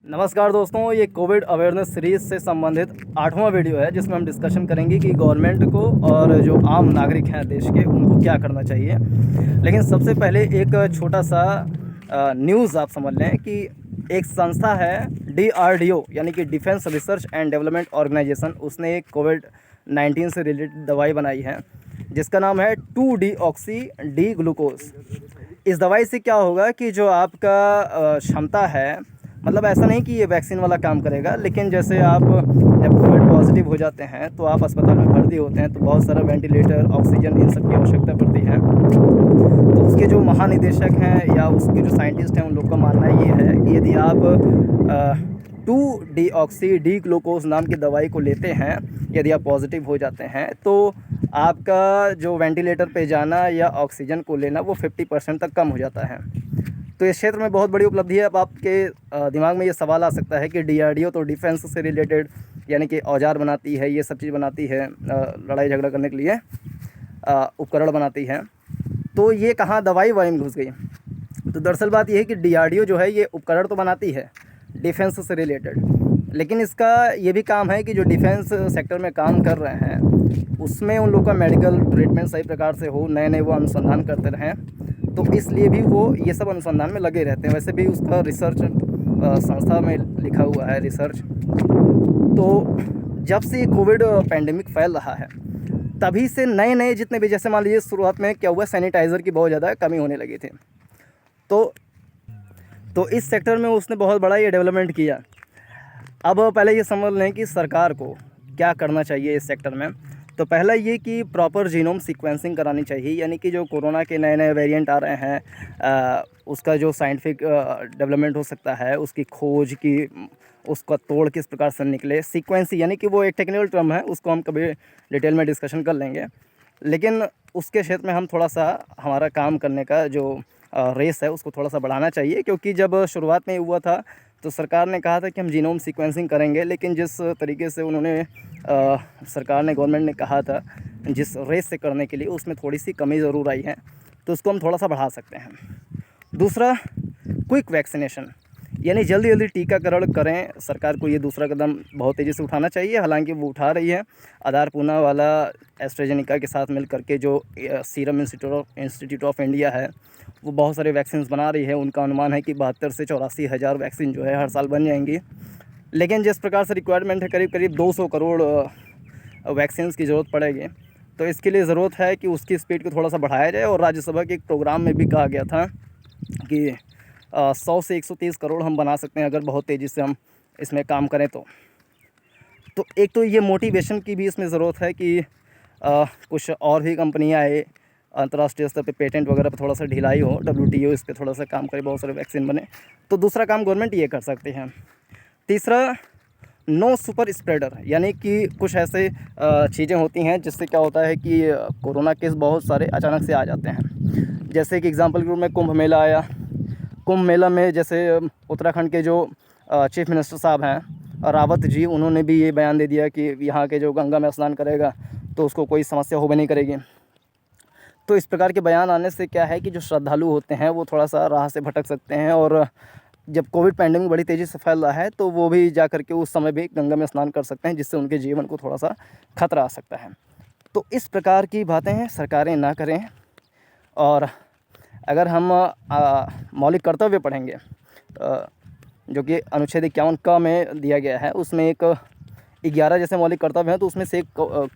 नमस्कार दोस्तों, ये कोविड अवेयरनेस सीरीज़ से संबंधित 8वां वीडियो है जिसमें हम डिस्कशन करेंगे कि गवर्नमेंट को और जो आम नागरिक हैं देश के उनको क्या करना चाहिए। लेकिन सबसे पहले एक छोटा सा न्यूज़ आप समझ लें कि एक संस्था है DRDO यानी कि defence research and development organisation, उसने एक कोविड-19 से रिलेटेड दवाई बनाई है जिसका नाम है 2-डीऑक्सी डी ग्लूकोज। इस दवाई से क्या होगा कि जो आपका क्षमता है, मतलब ऐसा नहीं कि ये वैक्सीन वाला काम करेगा, लेकिन जैसे आप जब कोविड पॉजिटिव हो जाते हैं तो आप अस्पताल में भर्ती होते हैं तो बहुत सारा वेंटिलेटर, ऑक्सीजन, इन सब की आवश्यकता पड़ती है। तो उसके जो महानिदेशक हैं या उसके जो साइंटिस्ट हैं उन लोग का मानना ये है कि यदि आप 2-डीऑक्सी डी ग्लूकोज नाम की दवाई को लेते हैं, यदि आप पॉजिटिव हो जाते हैं तो आपका जो वेंटिलेटर पे जाना या ऑक्सीजन को लेना वो 50% तक कम हो जाता है। तो इस क्षेत्र में बहुत बड़ी उपलब्धि है। अब आपके दिमाग में ये सवाल आ सकता है कि DRDO तो डिफेंस से रिलेटेड यानी कि औजार बनाती है, ये सब चीज़ बनाती है, लड़ाई झगड़ा करने के लिए उपकरण बनाती है, तो ये कहाँ दवाई वाई में घुस गई। तो दरअसल बात ये है कि DRDO जो है ये उपकरण तो बनाती है डिफेंस से रिलेटेड, लेकिन इसका ये भी काम है कि जो डिफेंस सेक्टर में काम कर रहे हैं उसमें उन लोगों का मेडिकल ट्रीटमेंट सही प्रकार से हो, नए नए वो अनुसंधान करते रहें, तो इसलिए भी वो ये सब अनुसंधान में लगे रहते हैं। वैसे भी उसका रिसर्च संस्था में लिखा हुआ है रिसर्च। तो जब से ये कोविड पैंडेमिक फैल रहा है तभी से नए नए जितने भी, जैसे मान लीजिए शुरुआत में क्या हुआ, सैनिटाइज़र की बहुत ज़्यादा कमी होने लगी थी, तो इस सेक्टर में उसने बहुत बड़ा ये डेवलपमेंट किया। अब पहले ये समझ लें कि सरकार को क्या करना चाहिए इस सेक्टर में। तो पहला ये कि प्रॉपर जीनोम सीक्वेंसिंग करानी चाहिए, यानी कि जो कोरोना के नए नए वेरिएंट आ रहे हैं उसका जो साइंटिफिक डेवलपमेंट हो सकता है, उसकी खोज की, उसका तोड़ किस प्रकार से निकले, सीक्वेंसिंग यानी कि वो एक टेक्निकल टर्म है, उसको हम कभी डिटेल में डिस्कशन कर लेंगे। लेकिन उसके क्षेत्र में हम थोड़ा सा हमारा काम करने का जो रेस है उसको थोड़ा सा बढ़ाना चाहिए, क्योंकि जब शुरुआत में हुआ था तो सरकार ने कहा था कि हम जीनोम सीक्वेंसिंग करेंगे, लेकिन जिस तरीके से उन्होंने सरकार ने, गवर्नमेंट ने कहा था जिस रेस से करने के लिए, उसमें थोड़ी सी कमी ज़रूर आई है, तो उसको हम थोड़ा सा बढ़ा सकते हैं। दूसरा, क्विक वैक्सीनेशन यानी जल्दी जल्दी टीकाकरण करें। सरकार को ये दूसरा कदम बहुत तेज़ी से उठाना चाहिए, हालांकि वो उठा रही है। आधार पूना वाला एस्ट्राजेनेका के साथ मिल करके जो सीरम इंस्टीट्यूट ऑफ इंडिया है वो बहुत सारे वैक्सीन बना रही है। उनका अनुमान है कि 72 से 84 हज़ार वैक्सीन जो है हर साल बन जाएंगी। लेकिन जिस प्रकार से रिक्वायरमेंट है, करीब करीब 200 करोड़ वैक्सीन की ज़रूरत पड़ेगी, तो इसके लिए ज़रूरत है कि उसकी स्पीड को थोड़ा सा बढ़ाया जाए। और राज्यसभा के एक प्रोग्राम में भी कहा गया था कि 100 से 130 करोड़ हम बना सकते हैं अगर बहुत तेज़ी से हम इसमें काम करें तो एक तो ये मोटिवेशन की भी इसमें ज़रूरत है कि कुछ और भी कंपनियाँ आए, अंतर्राष्ट्रीय स्तर पे पेटेंट वगैरह पे थोड़ा सा ढिलाई हो, WTO इस पे थोड़ा सा काम करे, बहुत सारे वैक्सीन बने। तो दूसरा काम गवर्नमेंट ये कर सकते हैं। तीसरा, नो सुपर स्प्रेडर, यानी कि कुछ ऐसे चीज़ें होती हैं जिससे क्या होता है कि कोरोना केस बहुत सारे अचानक से आ जाते हैं। जैसे कि एग्जांपल के रूप में कुंभ मेला आया। कुंभ मेला में जैसे उत्तराखंड के जो चीफ मिनिस्टर साहब हैं रावत जी, उन्होंने भी ये बयान दे दिया कि यहाँ के जो गंगा में स्नान करेगा तो उसको कोई समस्या हो भी नहीं करेगी। तो इस प्रकार के बयान आने से क्या है कि जो श्रद्धालु होते हैं वो थोड़ा सा राह से भटक सकते हैं, और जब कोविड पैंडेमिक बड़ी तेज़ी से फैल रहा है तो वो भी जा कर के उस समय भी गंगा में स्नान कर सकते हैं, जिससे उनके जीवन को थोड़ा सा खतरा आ सकता है। तो इस प्रकार की बातें सरकारें ना करें। और अगर हम मौलिक कर्तव्य पढ़ेंगे जो कि अनुच्छेद 51 क में दिया गया है, उसमें एक 11 जैसे मौलिक कर्तव्य हैं, तो उसमें से एक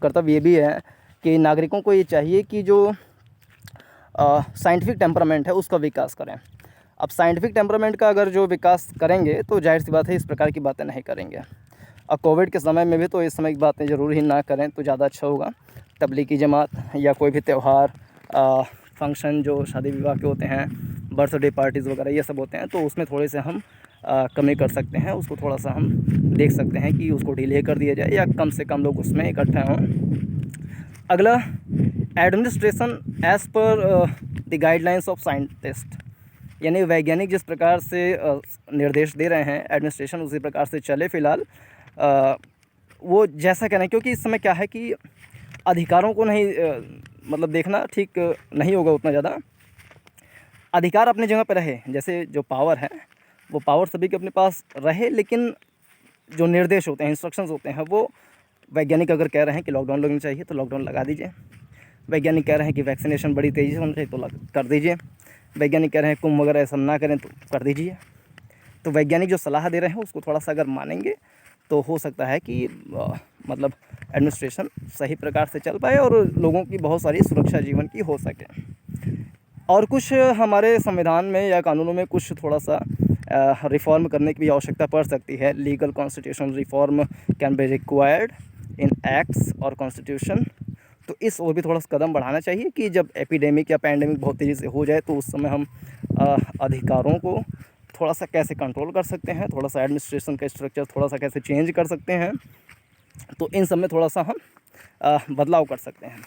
कर्तव्य ये भी है कि नागरिकों को ये चाहिए कि जो साइंटिफिक टेम्परामेंट है उसका विकास करें। अब साइंटिफिक टेम्परामेंट का अगर जो विकास करेंगे तो जाहिर सी बात है इस प्रकार की बातें नहीं करेंगे। अब कोविड के समय में भी तो इस समय की बातें ज़रूर ही ना करें तो ज़्यादा अच्छा होगा। तबलीगी जमात या कोई भी त्यौहार, फंक्शन जो शादी विवाह के होते हैं, बर्थडे पार्टीज़ वगैरह ये सब होते हैं, तो उसमें थोड़े से हम कमी कर सकते हैं। उसको थोड़ा सा हम देख सकते हैं कि उसको डिले कर दिया जाए या कम से कम लोग उसमें इकट्ठा हों। अगला, administration as per the guidelines of scientist, यानी वैज्ञानिक जिस प्रकार से निर्देश दे रहे हैं एडमिनिस्ट्रेशन उसी प्रकार से चले फ़िलहाल। वो जैसा करें, क्योंकि इस समय क्या है कि अधिकारों को नहीं मतलब देखना ठीक नहीं होगा उतना ज़्यादा। अधिकार अपनी जगह पर रहे, जैसे जो पावर है वो पावर सभी के अपने पास रहे, लेकिन जो निर्देश होते हैं, इंस्ट्रक्शंस होते हैं, वो वैज्ञानिक अगर कह रहे हैं कि लॉकडाउन लगना चाहिए तो लॉकडाउन लगा दीजिए। वैज्ञानिक कह रहे हैं कि वैक्सीनेशन बड़ी तेज़ी से होना चाहिए तो कर दीजिए। वैज्ञानिक कह रहे हैं कुंभ वगैरह ऐसा ना करें तो कर दीजिए। तो वैज्ञानिक जो सलाह दे रहे हैं उसको थोड़ा सा अगर मानेंगे तो हो सकता है कि मतलब एडमिनिस्ट्रेशन सही प्रकार से चल पाए और लोगों की बहुत सारी सुरक्षा जीवन की हो सके। और कुछ हमारे संविधान में या कानूनों में कुछ थोड़ा सा रिफॉर्म करने की भी आवश्यकता पड़ सकती है। Legal constitutional reform can be required in acts और कॉन्स्टिट्यूशन। तो इस और भी थोड़ा सा कदम बढ़ाना चाहिए कि जब एपिडेमिक या पैंडेमिक बहुत तेज़ी से हो जाए तो उस समय हम अधिकारों को थोड़ा सा कैसे कंट्रोल कर सकते हैं, थोड़ा सा एडमिनिस्ट्रेशन का स्ट्रक्चर थोड़ा सा कैसे चेंज कर सकते हैं, तो इन सब में थोड़ा सा हम बदलाव कर सकते हैं।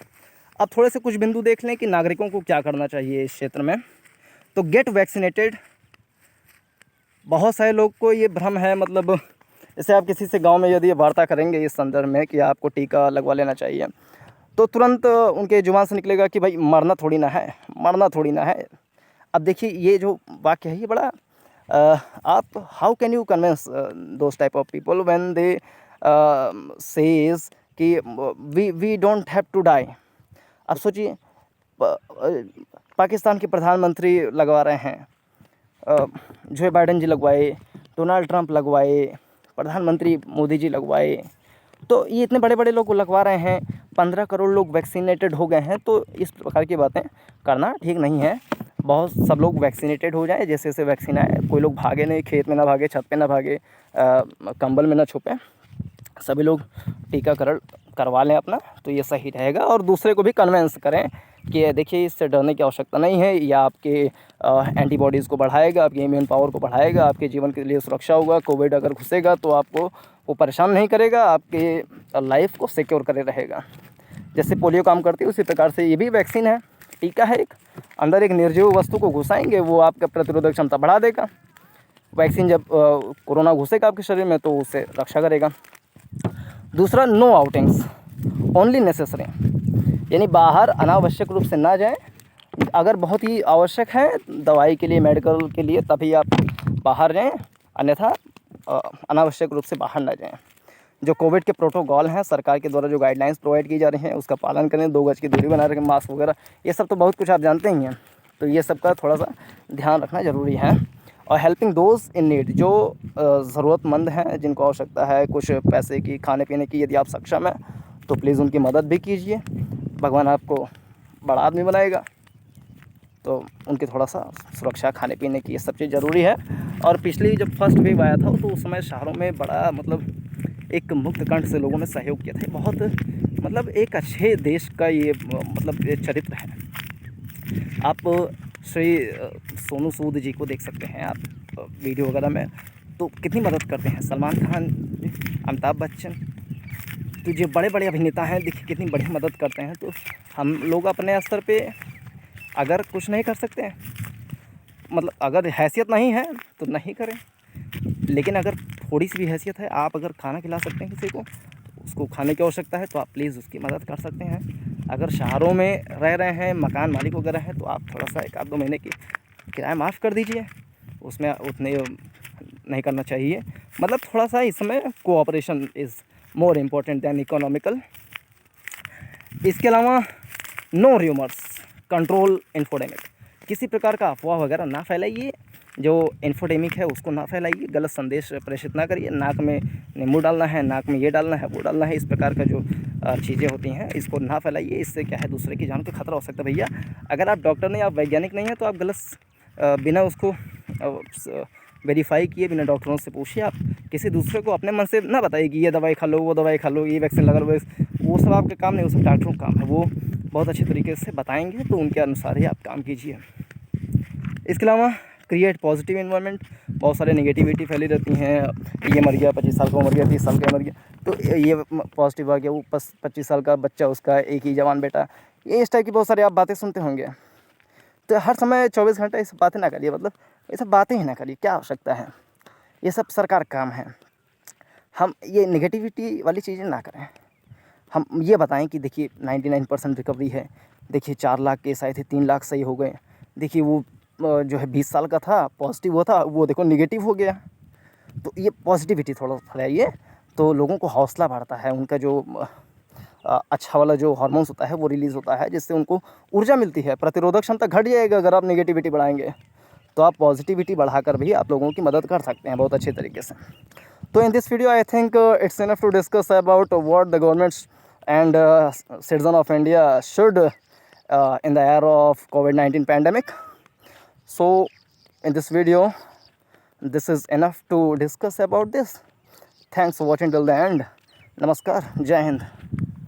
अब थोड़े से कुछ बिंदु देख लें कि नागरिकों को क्या करना चाहिए इस क्षेत्र में। तो गेट वैक्सीनेटेड। बहुत सारे लोग को ये भ्रम है, मतलब जैसे आप किसी से गांव में यदि वार्ता करेंगे इस संदर्भ में कि आपको टीका लगवा लेना चाहिए, तो तुरंत उनके जुबान से निकलेगा कि भाई मरना थोड़ी ना है, मरना थोड़ी ना है। अब देखिए ये जो वाक्य है ये बड़ा आप how can you convince those type of people when they says कि we don't have to die. अब सोचिए पाकिस्तान के प्रधानमंत्री लगवा रहे हैं, जो बाइडेन जी लगवाए, डोनाल्ड ट्रंप लगवाए, प्रधानमंत्री मोदी जी लगवाए, तो ये इतने बड़े बड़े लोग लगवा रहे हैं। 15 करोड़ लोग वैक्सीनेटेड हो गए हैं। तो इस प्रकार की बातें करना ठीक नहीं है। बहुत सब लोग वैक्सीनेटेड हो जाए, जैसे जैसे वैक्सीन आए, कोई लोग भागे नहीं, खेत में ना भागे, छत पे ना भागे, कंबल में ना छुपे, सभी लोग टीकाकरण करवा लें अपना, तो ये सही रहेगा। और दूसरे को भी कन्विंस करें कि देखिए इससे डरने की आवश्यकता नहीं है, या आपके एंटीबॉडीज़ को बढ़ाएगा, आपकी इम्यून पावर को बढ़ाएगा, आपके जीवन के लिए सुरक्षा होगा। कोविड अगर घुसेगा तो आपको वो परेशान नहीं करेगा, आपके लाइफ को सिक्योर करे रहेगा। जैसे पोलियो काम करती है उसी प्रकार से ये भी वैक्सीन है, टीका है, एक अंदर एक निर्जीव वस्तु को घुसाएंगे, वो आपका प्रतिरोधक क्षमता बढ़ा देगा। वैक्सीन जब कोरोना घुसेगा आपके शरीर में तो उससे रक्षा करेगा। दूसरा, नो आउटिंग्स ओनली नेसेसरी, यानी बाहर अनावश्यक रूप से ना जाएं। अगर बहुत ही आवश्यक है दवाई के लिए, मेडिकल के लिए, तभी आप बाहर जाएं, अन्यथा अनावश्यक रूप से बाहर ना जाएं। जो कोविड के प्रोटोकॉल हैं सरकार के द्वारा, जो गाइडलाइंस प्रोवाइड की जा रही हैं, उसका पालन करें, 2 गज की दूरी बनाए रखें, मास्क वगैरह, ये सब तो बहुत कुछ आप जानते ही हैं। तो ये सब का थोड़ा सा ध्यान रखना ज़रूरी है। और हेल्पिंग दोज इन नीड, जो ज़रूरतमंद हैं, जिनको आवश्यकता है कुछ पैसे की, खाने पीने की, यदि आप सक्षम हैं तो प्लीज़ उनकी मदद भी कीजिए। भगवान आपको बड़ा आदमी बनाएगा, तो उनकी थोड़ा सा सुरक्षा, खाने पीने की, ये सब चीज़ ज़रूरी है। और पिछली जब फर्स्ट वेव आया था तो उस समय शहरों में बड़ा मतलब एक मुक्त कंठ से लोगों ने सहयोग किया था। बहुत मतलब एक अच्छे देश का ये मतलब ये चरित्र है। आप श्री सोनू सूद जी को देख सकते हैं आप वीडियो वगैरह में, तो कितनी मदद करते हैं। सलमान खान, अमिताभ बच्चन, तो जो बड़े बड़े अभिनेता हैं देखिए कितनी बड़ी मदद करते हैं। तो हम लोग अपने स्तर पे अगर कुछ नहीं कर सकते हैं, मतलब अगर हैसियत नहीं है तो नहीं करें, लेकिन अगर थोड़ी सी भी हैसियत है, आप अगर खाना खिला सकते हैं किसी को, उसको खाने की आवश्यकता है, तो आप प्लीज़ उसकी मदद कर सकते हैं। अगर शहरों में रह रहे हैं, मकान मालिक वगैरह हैं, तो आप थोड़ा सा 1-2 महीने की किराया माफ़ कर दीजिए, उसमें उतने नहीं करना चाहिए। मतलब थोड़ा सा इसमें cooperation is more important than economical. इसके अलावा नो र्यूमर्स, कंट्रोल इन्फोडेमिक, किसी प्रकार का अफवाह वगैरह ना फैलाइए, जो इन्फोडेमिक है उसको ना फैलाइए, गलत संदेश प्रेषित ना करिए। नाक में नींबू डालना है, नाक में ये डालना है, वो डालना है, इस प्रकार का जो चीज़ें होती हैं इसको ना फैलाइए। इससे क्या है, दूसरे की जान को खतरा हो सकता है। भैया अगर आप डॉक्टर नहीं, आप वैज्ञानिक नहीं हैं, तो आप गलत बिना उसको वेरीफाई किए, बिना डॉक्टरों से पूछिए, आप किसी दूसरे को अपने मन से ना बताइए कि ये दवाई खा लो, वो दवाई खा लो, ये वैक्सीन लगा लो। वो सब आपका काम नहीं, वो सब डॉक्टरों का काम है। वो बहुत अच्छे तरीके से बताएंगे, तो उनके अनुसार ही आप काम कीजिए। इसके अलावा क्रिएट पॉजिटिव एनवायरनमेंट। बहुत सारे नेगेटिविटी फैली रहती हैं, ये मर गया, 25 साल का मर गया, 30 साल का मर गया, तो ये पॉजिटिव आ गया, वो 25 साल का बच्चा, उसका एक ही जवान बेटा, ये इस टाइप की बहुत सारी आप बातें सुनते होंगे। तो हर समय 24 घंटे ये सब बातें ना करिए, मतलब ये सब बातें ही ना करिए, क्या आवश्यकता है। ये सब सरकार का काम है। हम ये नेगेटिविटी वाली चीज़ें ना करें। हम ये बताएं कि देखिए 99% रिकवरी है, देखिए 4 लाख केस आए थे, 3 लाख सही हो गए, देखिए वो जो है 20 साल का था, पॉजिटिव हुआ था, वो देखो निगेटिव हो गया। तो ये पॉजिटिविटी थोड़ा फैलाइए तो लोगों को हौसला बढ़ता है, उनका जो अच्छा वाला जो हार्मोन्स होता है वो रिलीज़ होता है, जिससे उनको ऊर्जा मिलती है। प्रतिरोधक क्षमता घट जाएगा अगर आप नेगेटिविटी बढ़ाएंगे, तो आप पॉजिटिविटी बढ़ाकर भी आप लोगों की मदद कर सकते हैं बहुत अच्छे तरीके से। तो in this video I think it's enough to discuss about what the governments and citizen of India should in the era of COVID-19 pandemic. So in this video, this is enough to discuss about this. Thanks for watching till the end. Namaskar. Jai Hind.